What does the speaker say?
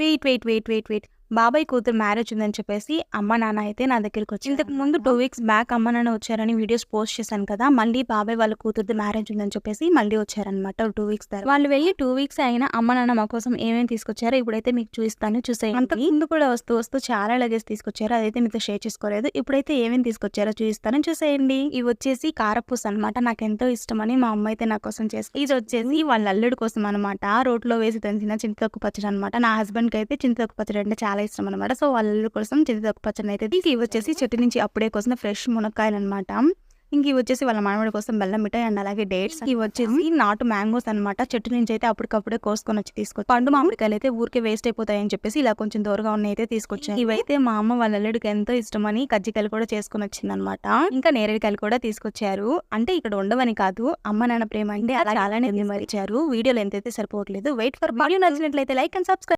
Wait. బాబాయ్ కూతురు marriage ఉందని చెప్పేసి అమ్మ నాన్న అయితే నా దగ్గరికి వచ్చి ఇంతకు ముందు 2 వీక్స్ బ్యాక్ అమ్మ నాన్న వచ్చారని వీడియోస్ పోస్ట్ చేశాను కదా. మళ్ళీ బాబాయ్ వాళ్ళ కూతురుది మ్యారేజ్ ఉందని చెప్పేసి మళ్ళీ వచ్చారనమాట 2 వీక్స్ తర్వాత. వాళ్ళు వెళ్ళి 2 వీక్స్ అయినా అమ్మ నాన్న మా కోసం ఏమేమి తీసుకొచ్చారో ఇప్పుడైతే మీకు చూపిస్తాను, చూసేయండి. అంతకు ముందు కూడా వస్తూ చాలా లగేజ్ తీసుకొచ్చారు, అదైతే మీతో షేర్ చేసుకోలేదు. ఇప్పుడైతే ఏమేమి తీసుకొచ్చారో చూపిస్తాను, చూసేయండి. ఇవి వచ్చేసి కారపూస అనమాట, నాకు ఎంతో ఇష్టమని మా అమ్మ అయితే నా కోసం చేస్తుంది. ఇది వచ్చేసి వాళ్ళ అల్లుడి కోసం అనమాట, రోట్లో వేసి దంచిన చింతతొక్కు పచ్చడి అనమాట. నా హస్బెండ్ కి అయితే చింతతొక్కు పచ్చడి అంటే చాలా ఇష్టం అనమాట. సో వాళ్ళ అల్లుడి కోసం చింతతొక్కు పచ్చడి అయితే ఇవి వచ్చేసి చెట్టు నుంచి అప్పుడే కోసం ఫ్రెష్ మునక్కాయలు అనమాట. ఇంక ఇవి వచ్చేసి వాళ్ళ మనవడి కోసం బెల్లం మిఠాయి అండ్ అలాగే డేట్స్. ఇవి వచ్చేసి నాటు మ్యాంగోస్ అనమాట, చెట్టు నుంచి అయితే అప్పటికప్పుడే కోసుకొని వచ్చి తీసుకొచ్చి. పండు మామిడికాయలు అయితే ఊరికే వేస్ట్ అయిపోతాయని చెప్పేసి ఇలా కొంచెం దూరంగా ఉన్నాయి అయితే తీసుకొచ్చారు. ఇవైతే మా అమ్మ వాళ్ళ అల్లుడికి ఎంతో ఇష్టమని కజ్జికాయలు కూడా చేసుకుని వచ్చింది అనమాట. ఇంకా నేరేడుకాయలు కూడా తీసుకొచ్చారు. అంటే ఇక్కడ ఉండవని కాదు, అమ్మ నాన్న ప్రేమ అంటే అలా చాలానే మరిచారు. వీడియోలు ఎంతైతే సరిపోవట్లేదు. వెయిట్ ఫర్ వీడియో నచ్చినట్లయితే లైక్ అండ్ సబ్స్క్రైబ్.